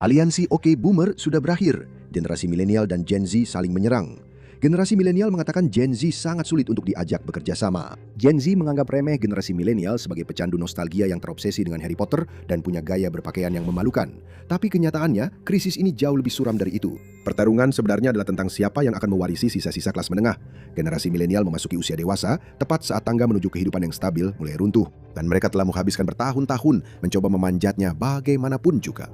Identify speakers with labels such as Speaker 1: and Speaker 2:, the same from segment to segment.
Speaker 1: Aliansi Oke Boomer sudah berakhir. Generasi milenial dan Gen Z saling menyerang. Generasi milenial mengatakan Gen Z sangat sulit untuk diajak bekerja sama. Gen Z menganggap remeh generasi milenial sebagai pecandu nostalgia yang terobsesi dengan Harry Potter dan punya gaya berpakaian yang memalukan. Tapi kenyataannya, krisis ini jauh lebih suram dari itu. Pertarungan sebenarnya adalah tentang siapa yang akan mewarisi sisa-sisa kelas menengah. Generasi milenial memasuki usia dewasa, tepat saat tangga menuju kehidupan yang stabil mulai runtuh. Dan mereka telah menghabiskan bertahun-tahun mencoba memanjatnya bagaimanapun juga.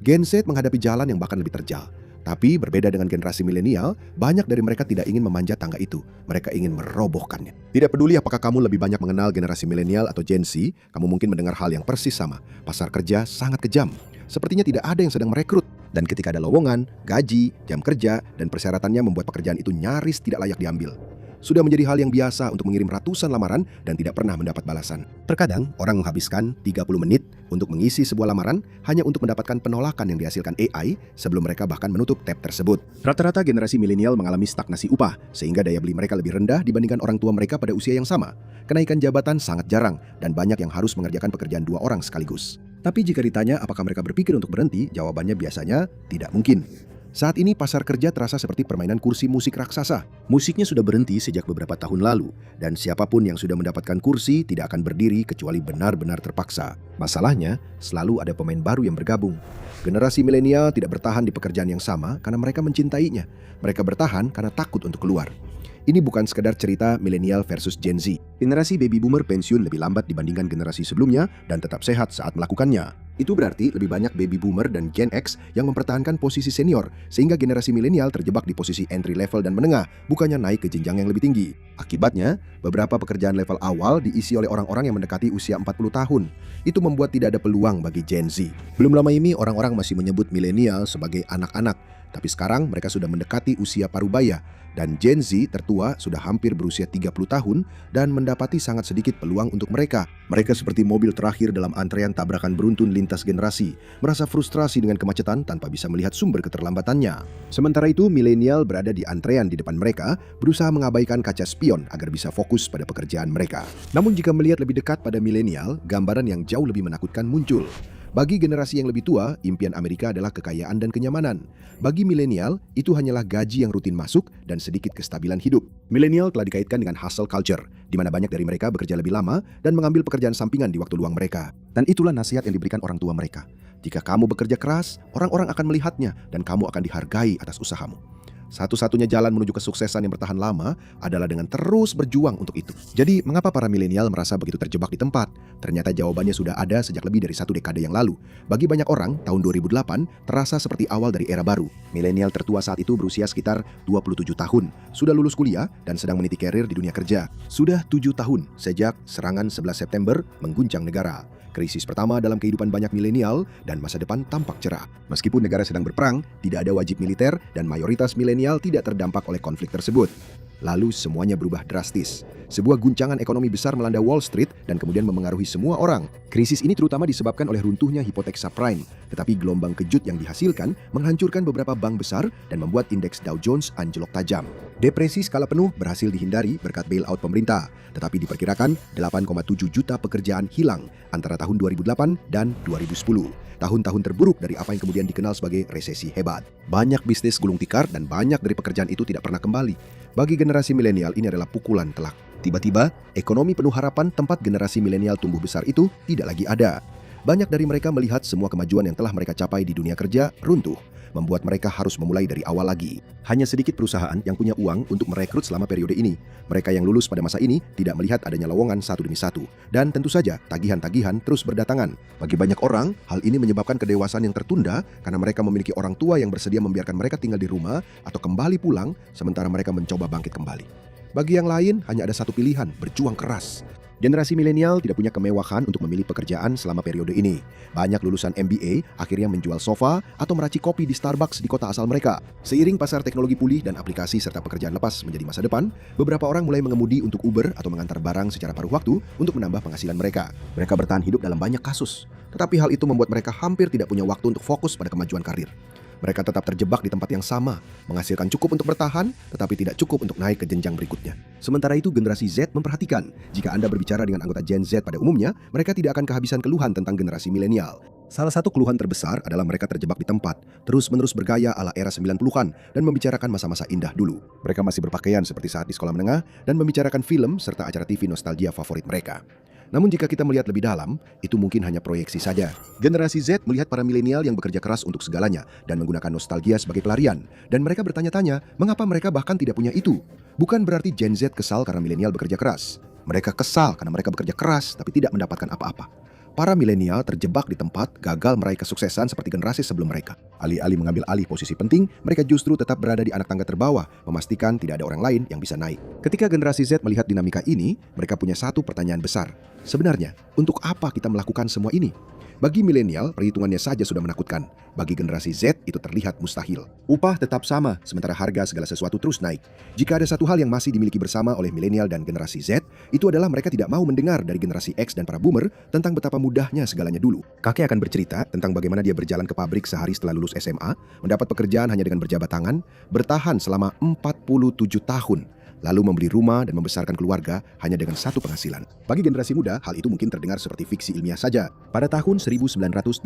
Speaker 1: Gen Z menghadapi jalan yang bahkan lebih terjal. Tapi berbeda dengan generasi milenial, banyak dari mereka tidak ingin memanjat tangga itu. Mereka ingin merobohkannya. Tidak peduli apakah kamu lebih banyak mengenal generasi milenial atau Gen Z, kamu mungkin mendengar hal yang persis sama. Pasar kerja sangat kejam. Sepertinya tidak ada yang sedang merekrut. Dan ketika ada lowongan, gaji, jam kerja, dan persyaratannya membuat pekerjaan itu nyaris tidak layak diambil. Sudah menjadi hal yang biasa untuk mengirim ratusan lamaran dan tidak pernah mendapat balasan. Terkadang, orang menghabiskan 30 menit untuk mengisi sebuah lamaran hanya untuk mendapatkan penolakan yang dihasilkan AI sebelum mereka bahkan menutup tab tersebut. Rata-rata generasi milenial mengalami stagnasi upah, sehingga daya beli mereka lebih rendah dibandingkan orang tua mereka pada usia yang sama. Kenaikan jabatan sangat jarang, dan banyak yang harus mengerjakan pekerjaan dua orang sekaligus. Tapi jika ditanya apakah mereka berpikir untuk berhenti, jawabannya biasanya tidak mungkin. Saat ini pasar kerja terasa seperti permainan kursi musik raksasa. Musiknya sudah berhenti sejak beberapa tahun lalu, dan siapapun yang sudah mendapatkan kursi tidak akan berdiri kecuali benar-benar terpaksa. Masalahnya, selalu ada pemain baru yang bergabung. Generasi milenial tidak bertahan di pekerjaan yang sama karena mereka mencintainya. Mereka bertahan karena takut untuk keluar. Ini bukan sekedar cerita milenial versus Gen Z. Generasi baby boomer pensiun lebih lambat dibandingkan generasi sebelumnya dan tetap sehat saat melakukannya. Itu berarti lebih banyak baby boomer dan Gen X yang mempertahankan posisi senior, sehingga generasi milenial terjebak di posisi entry level dan menengah, bukannya naik ke jenjang yang lebih tinggi. Akibatnya, beberapa pekerjaan level awal diisi oleh orang-orang yang mendekati usia 40 tahun. Itu membuat tidak ada peluang bagi Gen Z. Belum lama ini orang-orang masih menyebut milenial sebagai anak-anak, tapi sekarang mereka sudah mendekati usia parubaya. Dan Gen Z tertua sudah hampir berusia 30 tahun dan mendapati sangat sedikit peluang untuk mereka. Mereka seperti mobil terakhir dalam antrean tabrakan beruntun lintas generasi, merasa frustrasi dengan kemacetan tanpa bisa melihat sumber keterlambatannya. Sementara itu, milenial berada di antrean di depan mereka, berusaha mengabaikan kaca spion agar bisa fokus pada pekerjaan mereka. Namun jika melihat lebih dekat pada milenial, gambaran yang jauh lebih menakutkan muncul. Bagi generasi yang lebih tua, impian Amerika adalah kekayaan dan kenyamanan. Bagi milenial, itu hanyalah gaji yang rutin masuk dan sedikit kestabilan hidup. Milenial telah dikaitkan dengan hustle culture, di mana banyak dari mereka bekerja lebih lama dan mengambil pekerjaan sampingan di waktu luang mereka. Dan itulah nasihat yang diberikan orang tua mereka. Jika kamu bekerja keras, orang-orang akan melihatnya dan kamu akan dihargai atas usahamu. Satu-satunya jalan menuju kesuksesan yang bertahan lama adalah dengan terus berjuang untuk itu. Jadi, mengapa para milenial merasa begitu terjebak di tempat? Ternyata jawabannya sudah ada sejak lebih dari 1 dekade yang lalu. Bagi banyak orang, tahun 2008 terasa seperti awal dari era baru. Milenial tertua saat itu berusia sekitar 27 tahun, sudah lulus kuliah dan sedang meniti karir di dunia kerja. Sudah 7 tahun sejak serangan 11 September mengguncang negara. Krisis pertama dalam kehidupan banyak milenial dan masa depan tampak cerah. Meskipun negara sedang berperang, tidak ada wajib militer dan mayoritas milenial tidak terdampak oleh konflik tersebut. Lalu semuanya berubah drastis. Sebuah guncangan ekonomi besar melanda Wall Street dan kemudian memengaruhi semua orang. Krisis ini terutama disebabkan oleh runtuhnya hipotek subprime. Tetapi gelombang kejut yang dihasilkan menghancurkan beberapa bank besar dan membuat indeks Dow Jones anjlok tajam. Depresi skala penuh berhasil dihindari berkat bailout pemerintah. Tetapi diperkirakan 8,7 juta pekerjaan hilang antara tahun 2008 dan 2010. Tahun-tahun terburuk dari apa yang kemudian dikenal sebagai resesi hebat. Banyak bisnis gulung tikar dan banyak dari pekerjaan itu tidak pernah kembali. Bagi generasi milenial ini adalah pukulan telak. Tiba-tiba, ekonomi penuh harapan tempat generasi milenial tumbuh besar itu tidak lagi ada. Banyak dari mereka melihat semua kemajuan yang telah mereka capai di dunia kerja runtuh, membuat mereka harus memulai dari awal lagi. Hanya sedikit perusahaan yang punya uang untuk merekrut selama periode ini. Mereka yang lulus pada masa ini tidak melihat adanya lowongan satu demi satu. Dan tentu saja, tagihan-tagihan terus berdatangan. Bagi banyak orang, hal ini menyebabkan kedewasaan yang tertunda karena mereka memiliki orang tua yang bersedia membiarkan mereka tinggal di rumah atau kembali pulang sementara mereka mencoba bangkit kembali. Bagi yang lain, hanya ada satu pilihan, berjuang keras. Generasi milenial tidak punya kemewahan untuk memilih pekerjaan selama periode ini. Banyak lulusan MBA akhirnya menjual sofa atau meracik kopi di Starbucks di kota asal mereka. Seiring pasar teknologi pulih dan aplikasi serta pekerjaan lepas menjadi masa depan, beberapa orang mulai mengemudi untuk Uber atau mengantar barang secara paruh waktu untuk menambah penghasilan mereka. Mereka bertahan hidup dalam banyak kasus, tetapi hal itu membuat mereka hampir tidak punya waktu untuk fokus pada kemajuan karir. Mereka tetap terjebak di tempat yang sama, menghasilkan cukup untuk bertahan, tetapi tidak cukup untuk naik ke jenjang berikutnya. Sementara itu, generasi Z memperhatikan, jika Anda berbicara dengan anggota Gen Z pada umumnya, mereka tidak akan kehabisan keluhan tentang generasi milenial. Salah satu keluhan terbesar adalah mereka terjebak di tempat, terus-menerus bergaya ala era 90-an dan membicarakan masa-masa indah dulu. Mereka masih berpakaian seperti saat di sekolah menengah dan membicarakan film serta acara TV nostalgia favorit mereka. Namun jika kita melihat lebih dalam, itu mungkin hanya proyeksi saja. Generasi Z melihat para milenial yang bekerja keras untuk segalanya dan menggunakan nostalgia sebagai pelarian. Dan mereka bertanya-tanya, mengapa mereka bahkan tidak punya itu? Bukan berarti Gen Z kesal karena milenial bekerja keras. Mereka kesal karena mereka bekerja keras tapi tidak mendapatkan apa-apa. Para milenial terjebak di tempat, gagal meraih kesuksesan seperti generasi sebelum mereka. Alih-alih mengambil alih posisi penting, mereka justru tetap berada di anak tangga terbawah, memastikan tidak ada orang lain yang bisa naik. Ketika generasi Z melihat dinamika ini, mereka punya satu pertanyaan besar. Sebenarnya, untuk apa kita melakukan semua ini? Bagi milenial, perhitungannya saja sudah menakutkan. Bagi generasi Z, itu terlihat mustahil. Upah tetap sama, sementara harga segala sesuatu terus naik. Jika ada satu hal yang masih dimiliki bersama oleh milenial dan generasi Z, itu adalah mereka tidak mau mendengar dari generasi X dan para boomer tentang betapa mudahnya segalanya dulu. Kakek akan bercerita tentang bagaimana dia berjalan ke pabrik sehari setelah lulus SMA, mendapat pekerjaan hanya dengan berjabat tangan, bertahan selama 47 tahun, lalu membeli rumah dan membesarkan keluarga hanya dengan satu penghasilan. Bagi generasi muda, hal itu mungkin terdengar seperti fiksi ilmiah saja. Pada tahun 1985,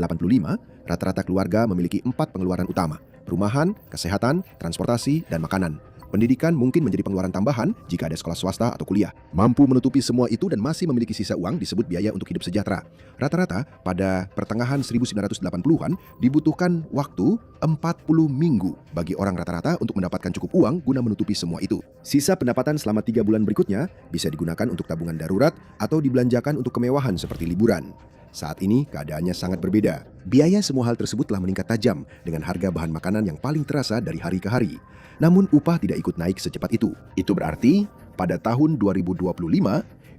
Speaker 1: rata-rata keluarga memiliki 4 pengeluaran utama: perumahan, kesehatan, transportasi, dan makanan. Pendidikan mungkin menjadi pengeluaran tambahan jika ada sekolah swasta atau kuliah. Mampu menutupi semua itu dan masih memiliki sisa uang disebut biaya untuk hidup sejahtera. Rata-rata pada pertengahan 1980-an dibutuhkan waktu 40 minggu bagi orang rata-rata untuk mendapatkan cukup uang guna menutupi semua itu. Sisa pendapatan selama 3 bulan berikutnya bisa digunakan untuk tabungan darurat atau dibelanjakan untuk kemewahan seperti liburan. Saat ini keadaannya sangat berbeda. Biaya semua hal tersebut telah meningkat tajam dengan harga bahan makanan yang paling terasa dari hari ke hari. Namun upah tidak ikut naik secepat itu. Itu berarti pada tahun 2025,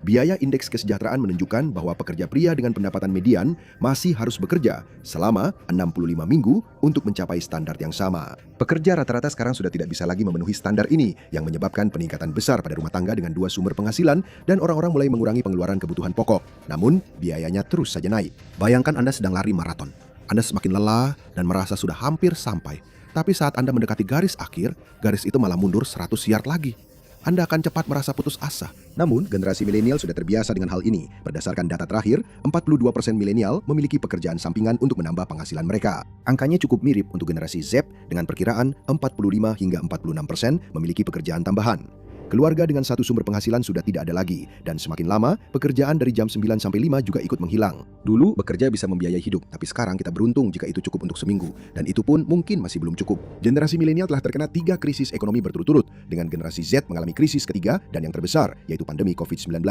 Speaker 1: biaya indeks kesejahteraan menunjukkan bahwa pekerja pria dengan pendapatan median masih harus bekerja selama 65 minggu untuk mencapai standar yang sama. Pekerja rata-rata sekarang sudah tidak bisa lagi memenuhi standar ini yang menyebabkan peningkatan besar pada rumah tangga dengan 2 sumber penghasilan dan orang-orang mulai mengurangi pengeluaran kebutuhan pokok. Namun, biayanya terus saja naik. Bayangkan Anda sedang lari maraton. Anda semakin lelah dan merasa sudah hampir sampai. Tapi saat Anda mendekati garis akhir, garis itu malah mundur 100 yard lagi. Anda akan cepat merasa putus asa. Namun, generasi milenial sudah terbiasa dengan hal ini. Berdasarkan data terakhir, 42% milenial memiliki pekerjaan sampingan untuk menambah penghasilan mereka. Angkanya cukup mirip untuk generasi Z dengan perkiraan 45 hingga 46% memiliki pekerjaan tambahan. Keluarga dengan satu sumber penghasilan sudah tidak ada lagi, dan semakin lama, pekerjaan dari jam 9 sampai 5 juga ikut menghilang. Dulu, bekerja bisa membiayai hidup, tapi sekarang kita beruntung jika itu cukup untuk seminggu, dan itu pun mungkin masih belum cukup. Generasi milenial telah terkena 3 krisis ekonomi berturut-turut, dengan generasi Z mengalami krisis ketiga dan yang terbesar, yaitu pandemi COVID-19.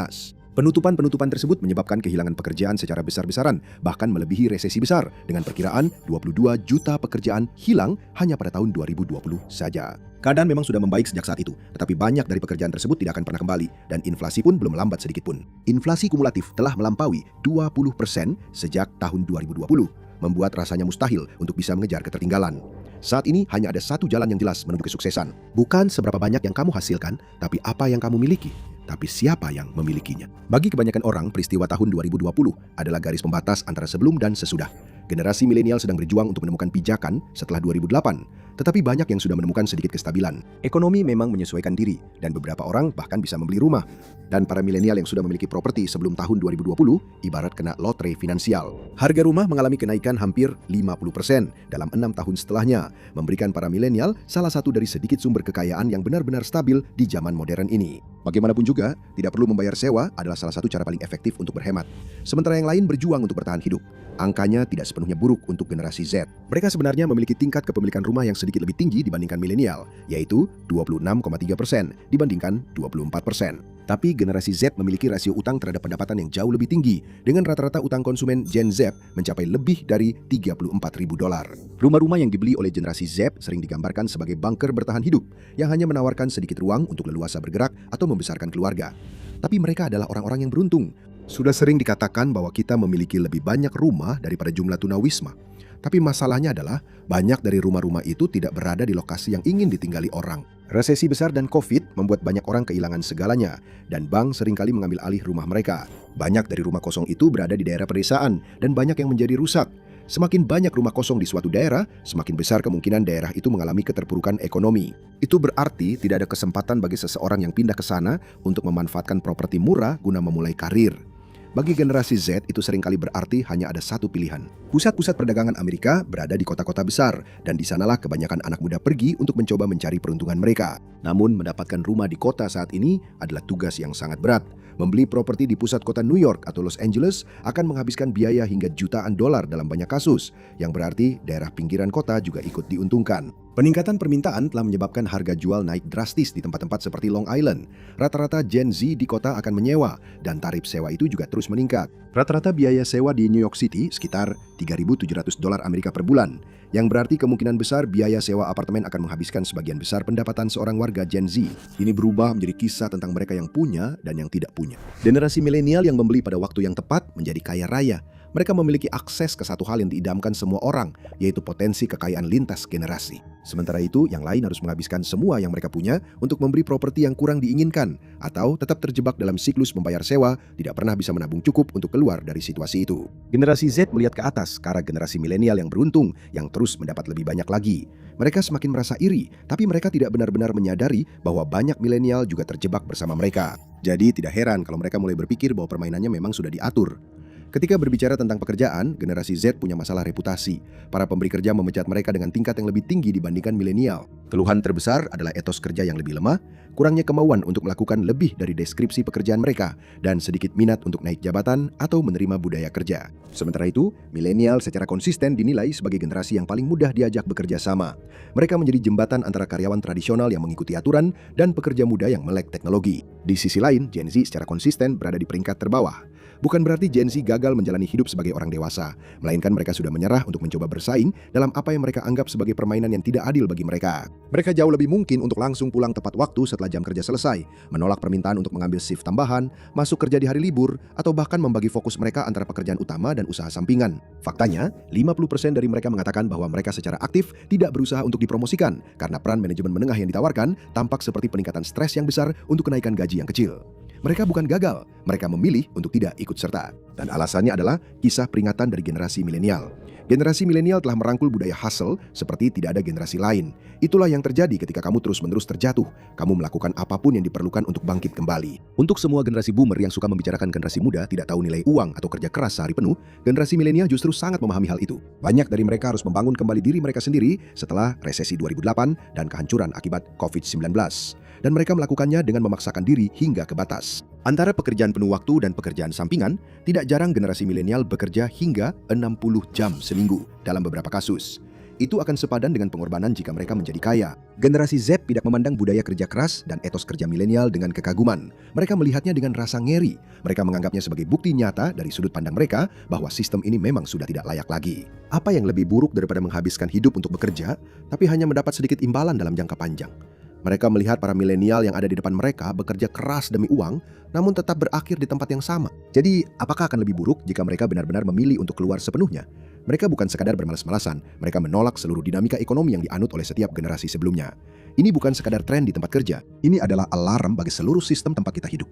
Speaker 1: Penutupan-penutupan tersebut menyebabkan kehilangan pekerjaan secara besar-besaran, bahkan melebihi resesi besar, dengan perkiraan 22 juta pekerjaan hilang hanya pada tahun 2020 saja. Keadaan memang sudah membaik sejak saat itu, tetapi banyak dari pekerjaan tersebut tidak akan pernah kembali, dan inflasi pun belum melambat sedikit pun. Inflasi kumulatif telah melampaui 20% sejak tahun 2020, membuat rasanya mustahil untuk bisa mengejar ketertinggalan. Saat ini hanya ada satu jalan yang jelas menuju kesuksesan. Bukan seberapa banyak yang kamu hasilkan, tapi apa yang kamu miliki. Tapi siapa yang memilikinya? Bagi kebanyakan orang, peristiwa tahun 2020 adalah garis pembatas antara sebelum dan sesudah. Generasi milenial sedang berjuang untuk menemukan pijakan setelah 2008, tetapi banyak yang sudah menemukan sedikit kestabilan. Ekonomi memang menyesuaikan diri, dan beberapa orang bahkan bisa membeli rumah. Dan para milenial yang sudah memiliki properti sebelum tahun 2020, ibarat kena lotre finansial. Harga rumah mengalami kenaikan hampir 50% dalam 6 tahun setelahnya, memberikan para milenial salah satu dari sedikit sumber kekayaan yang benar-benar stabil di zaman modern ini. Bagaimanapun juga, tidak perlu membayar sewa adalah salah satu cara paling efektif untuk berhemat. Sementara yang lain berjuang untuk bertahan hidup. Angkanya tidak sepenuhnya buruk untuk generasi Z. Mereka sebenarnya memiliki tingkat kepemilikan rumah yang sedikit lebih tinggi dibandingkan milenial, yaitu 26,3% dibandingkan 24%. Tapi generasi Z memiliki rasio utang terhadap pendapatan yang jauh lebih tinggi, dengan rata-rata utang konsumen Gen Z mencapai lebih dari $34.000. Rumah-rumah yang dibeli oleh generasi Z sering digambarkan sebagai bunker bertahan hidup, yang hanya menawarkan sedikit ruang untuk leluasa bergerak atau membesarkan keluarga. Tapi mereka adalah orang-orang yang beruntung. Sudah sering dikatakan bahwa kita memiliki lebih banyak rumah daripada jumlah tunawisma. Tapi masalahnya adalah banyak dari rumah-rumah itu tidak berada di lokasi yang ingin ditinggali orang. Resesi besar dan COVID membuat banyak orang kehilangan segalanya, dan bank seringkali mengambil alih rumah mereka. Banyak dari rumah kosong itu berada di daerah pedesaan, dan banyak yang menjadi rusak. Semakin banyak rumah kosong di suatu daerah, semakin besar kemungkinan daerah itu mengalami keterpurukan ekonomi. Itu berarti tidak ada kesempatan bagi seseorang yang pindah ke sana untuk memanfaatkan properti murah guna memulai karir. Bagi generasi Z itu seringkali berarti hanya ada satu pilihan. Pusat-pusat perdagangan Amerika berada di kota-kota besar dan di sanalah kebanyakan anak muda pergi untuk mencoba mencari peruntungan mereka. Namun mendapatkan rumah di kota saat ini adalah tugas yang sangat berat. Membeli properti di pusat kota New York atau Los Angeles akan menghabiskan biaya hingga jutaan dolar dalam banyak kasus, yang berarti daerah pinggiran kota juga ikut diuntungkan. Peningkatan permintaan telah menyebabkan harga jual naik drastis di tempat-tempat seperti Long Island. Rata-rata Gen Z di kota akan menyewa, dan tarif sewa itu juga terus meningkat. Rata-rata biaya sewa di New York City sekitar $3.700 Amerika per bulan, yang berarti kemungkinan besar biaya sewa apartemen akan menghabiskan sebagian besar pendapatan seorang warga Gen Z. Ini berubah menjadi kisah tentang mereka yang punya dan yang tidak punya. Generasi milenial yang membeli pada waktu yang tepat menjadi kaya raya. Mereka memiliki akses ke satu hal yang diidamkan semua orang, yaitu potensi kekayaan lintas generasi. Sementara itu, yang lain harus menghabiskan semua yang mereka punya untuk membeli properti yang kurang diinginkan, atau tetap terjebak dalam siklus membayar sewa, tidak pernah bisa menabung cukup untuk keluar dari situasi itu. Generasi Z melihat ke atas ke arah generasi milenial yang beruntung, yang terus mendapat lebih banyak lagi. Mereka semakin merasa iri, tapi mereka tidak benar-benar menyadari bahwa banyak milenial juga terjebak bersama mereka. Jadi tidak heran kalau mereka mulai berpikir bahwa permainannya memang sudah diatur. Ketika berbicara tentang pekerjaan, generasi Z punya masalah reputasi. Para pemberi kerja memecat mereka dengan tingkat yang lebih tinggi dibandingkan milenial. Keluhan terbesar adalah etos kerja yang lebih lemah, kurangnya kemauan untuk melakukan lebih dari deskripsi pekerjaan mereka, dan sedikit minat untuk naik jabatan atau menerima budaya kerja. Sementara itu, milenial secara konsisten dinilai sebagai generasi yang paling mudah diajak bekerja sama. Mereka menjadi jembatan antara karyawan tradisional yang mengikuti aturan dan pekerja muda yang melek teknologi. Di sisi lain, Gen Z secara konsisten berada di peringkat terbawah. Bukan berarti Gen Z gagal menjalani hidup sebagai orang dewasa, melainkan mereka sudah menyerah untuk mencoba bersaing dalam apa yang mereka anggap sebagai permainan yang tidak adil bagi mereka. Mereka jauh lebih mungkin untuk langsung pulang tepat waktu setelah jam kerja selesai, menolak permintaan untuk mengambil shift tambahan, masuk kerja di hari libur, atau bahkan membagi fokus mereka antara pekerjaan utama dan usaha sampingan. Faktanya, 50% dari mereka mengatakan bahwa mereka secara aktif tidak berusaha untuk dipromosikan, karena peran manajemen menengah yang ditawarkan tampak seperti peningkatan stres yang besar untuk kenaikan gaji yang kecil. Mereka bukan gagal, mereka memilih untuk tidak ikut serta. Dan alasannya adalah kisah peringatan dari generasi milenial. Generasi milenial telah merangkul budaya hustle seperti tidak ada generasi lain. Itulah yang terjadi ketika kamu terus-menerus terjatuh. Kamu melakukan apapun yang diperlukan untuk bangkit kembali. Untuk semua generasi boomer yang suka membicarakan generasi muda tidak tahu nilai uang atau kerja keras sehari penuh, generasi milenial justru sangat memahami hal itu. Banyak dari mereka harus membangun kembali diri mereka sendiri setelah resesi 2008 dan kehancuran akibat COVID-19. Dan mereka melakukannya dengan memaksakan diri hingga ke batas. Antara pekerjaan penuh waktu dan pekerjaan sampingan, tidak jarang generasi milenial bekerja hingga 60 jam seminggu dalam beberapa kasus. Itu akan sepadan dengan pengorbanan jika mereka menjadi kaya. Generasi Z tidak memandang budaya kerja keras dan etos kerja milenial dengan kekaguman. Mereka melihatnya dengan rasa ngeri. Mereka menganggapnya sebagai bukti nyata dari sudut pandang mereka bahwa sistem ini memang sudah tidak layak lagi. Apa yang lebih buruk daripada menghabiskan hidup untuk bekerja, tapi hanya mendapat sedikit imbalan dalam jangka panjang? Mereka melihat para milenial yang ada di depan mereka bekerja keras demi uang, namun tetap berakhir di tempat yang sama. Jadi, apakah akan lebih buruk jika mereka benar-benar memilih untuk keluar sepenuhnya? Mereka bukan sekadar bermalas-malasan, mereka menolak seluruh dinamika ekonomi yang dianut oleh setiap generasi sebelumnya. Ini bukan sekadar tren di tempat kerja, ini adalah alarm bagi seluruh sistem tempat kita hidup.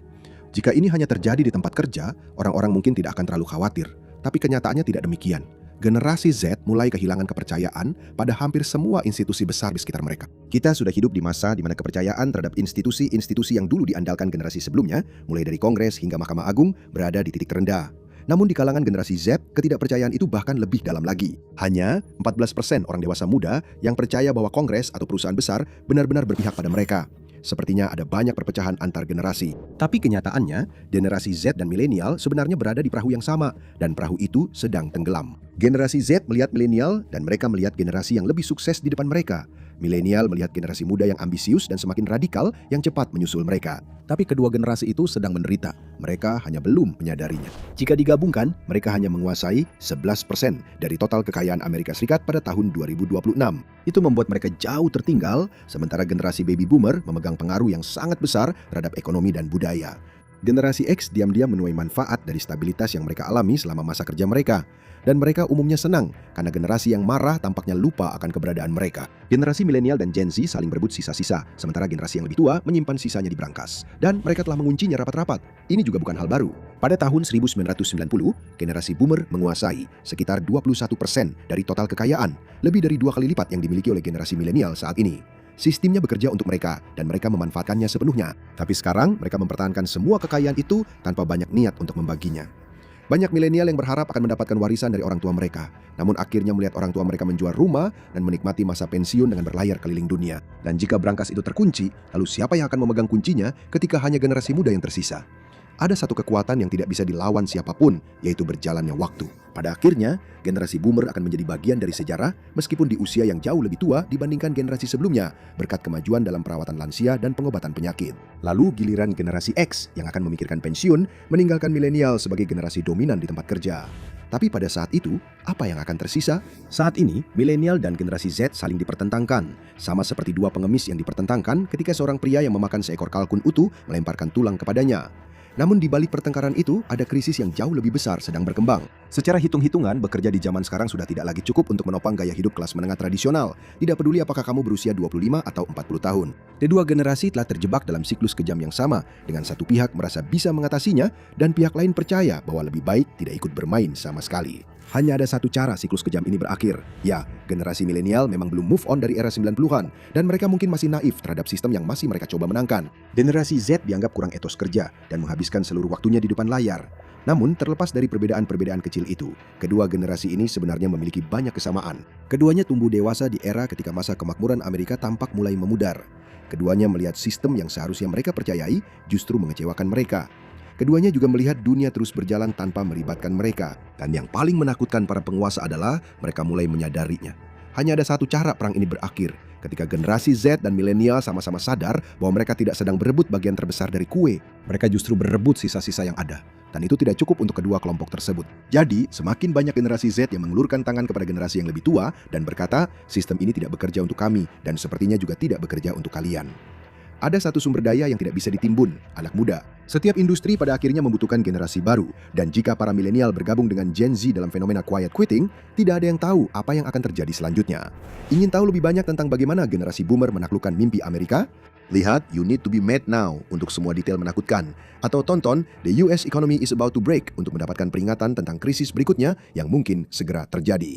Speaker 1: Jika ini hanya terjadi di tempat kerja, orang-orang mungkin tidak akan terlalu khawatir, tapi kenyataannya tidak demikian. Generasi Z mulai kehilangan kepercayaan pada hampir semua institusi besar di sekitar mereka. Kita sudah hidup di masa di mana kepercayaan terhadap institusi-institusi yang dulu diandalkan generasi sebelumnya, mulai dari Kongres hingga Mahkamah Agung, berada di titik terendah. Namun di kalangan generasi Z, ketidakpercayaan itu bahkan lebih dalam lagi. Hanya 14% orang dewasa muda yang percaya bahwa Kongres atau perusahaan besar benar-benar berpihak pada mereka. Sepertinya ada banyak perpecahan antar generasi. Tapi kenyataannya, generasi Z dan milenial sebenarnya berada di perahu yang sama, dan perahu itu sedang tenggelam. Generasi Z melihat milenial, dan mereka melihat generasi yang lebih sukses di depan mereka. Milenial melihat generasi muda yang ambisius dan semakin radikal yang cepat menyusul mereka. Tapi kedua generasi itu sedang menderita. Mereka hanya belum menyadarinya. Jika digabungkan, mereka hanya menguasai 11% dari total kekayaan Amerika Serikat pada tahun 2026. Itu membuat mereka jauh tertinggal, sementara generasi baby boomer memegang pengaruh yang sangat besar terhadap ekonomi dan budaya. Generasi X diam-diam menuai manfaat dari stabilitas yang mereka alami selama masa kerja mereka. Dan mereka umumnya senang karena generasi yang marah tampaknya lupa akan keberadaan mereka. Generasi milenial dan Gen Z saling berebut sisa-sisa, sementara generasi yang lebih tua menyimpan sisanya di brankas. Dan mereka telah menguncinya rapat-rapat. Ini juga bukan hal baru. Pada tahun 1990, generasi boomer menguasai sekitar 21% dari total kekayaan, lebih dari 2 kali lipat yang dimiliki oleh generasi milenial saat ini. Sistemnya bekerja untuk mereka, dan mereka memanfaatkannya sepenuhnya. Tapi sekarang, mereka mempertahankan semua kekayaan itu tanpa banyak niat untuk membaginya. Banyak milenial yang berharap akan mendapatkan warisan dari orang tua mereka, namun akhirnya melihat orang tua mereka menjual rumah dan menikmati masa pensiun dengan berlayar keliling dunia. Dan jika brankas itu terkunci, lalu siapa yang akan memegang kuncinya ketika hanya generasi muda yang tersisa? Ada satu kekuatan yang tidak bisa dilawan siapapun, yaitu berjalannya waktu. Pada akhirnya, generasi boomer akan menjadi bagian dari sejarah meskipun di usia yang jauh lebih tua dibandingkan generasi sebelumnya berkat kemajuan dalam perawatan lansia dan pengobatan penyakit. Lalu giliran generasi X yang akan memikirkan pensiun meninggalkan milenial sebagai generasi dominan di tempat kerja. Tapi pada saat itu, apa yang akan tersisa? Saat ini, milenial dan generasi Z saling dipertentangkan. Sama seperti dua pengemis yang dipertentangkan ketika seorang pria yang memakan seekor kalkun utuh melemparkan tulang kepadanya. Namun di balik pertengkaran itu, ada krisis yang jauh lebih besar sedang berkembang. Secara hitung-hitungan, bekerja di zaman sekarang sudah tidak lagi cukup untuk menopang gaya hidup kelas menengah tradisional. Tidak peduli apakah kamu berusia 25 atau 40 tahun. Kedua generasi telah terjebak dalam siklus kejam yang sama, dengan satu pihak merasa bisa mengatasinya, dan pihak lain percaya bahwa lebih baik tidak ikut bermain sama sekali. Hanya ada satu cara siklus kejam ini berakhir. Ya, generasi milenial memang belum move on dari era 90-an, dan mereka mungkin masih naif terhadap sistem yang masih mereka coba menangkan. Generasi Z dianggap kurang etos kerja dan menghabiskan seluruh waktunya di depan layar. Namun, terlepas dari perbedaan-perbedaan kecil itu, kedua generasi ini sebenarnya memiliki banyak kesamaan. Keduanya tumbuh dewasa di era ketika masa kemakmuran Amerika tampak mulai memudar. Keduanya melihat sistem yang seharusnya mereka percayai justru mengecewakan mereka. Keduanya juga melihat dunia terus berjalan tanpa melibatkan mereka. Dan yang paling menakutkan para penguasa adalah mereka mulai menyadarinya. Hanya ada satu cara perang ini berakhir, ketika generasi Z dan milenial sama-sama sadar bahwa mereka tidak sedang berebut bagian terbesar dari kue. Mereka justru berebut sisa-sisa yang ada. Dan itu tidak cukup untuk kedua kelompok tersebut. Jadi, semakin banyak generasi Z yang mengulurkan tangan kepada generasi yang lebih tua dan berkata, sistem ini tidak bekerja untuk kami dan sepertinya juga tidak bekerja untuk kalian. Ada satu sumber daya yang tidak bisa ditimbun, anak muda. Setiap industri pada akhirnya membutuhkan generasi baru, dan jika para milenial bergabung dengan Gen Z dalam fenomena quiet quitting, tidak ada yang tahu apa yang akan terjadi selanjutnya. Ingin tahu lebih banyak tentang bagaimana generasi boomer menaklukkan mimpi Amerika? Lihat You Need to Be Mad Now untuk semua detail menakutkan, atau tonton The US Economy is About to Break untuk mendapatkan peringatan tentang krisis berikutnya yang mungkin segera terjadi.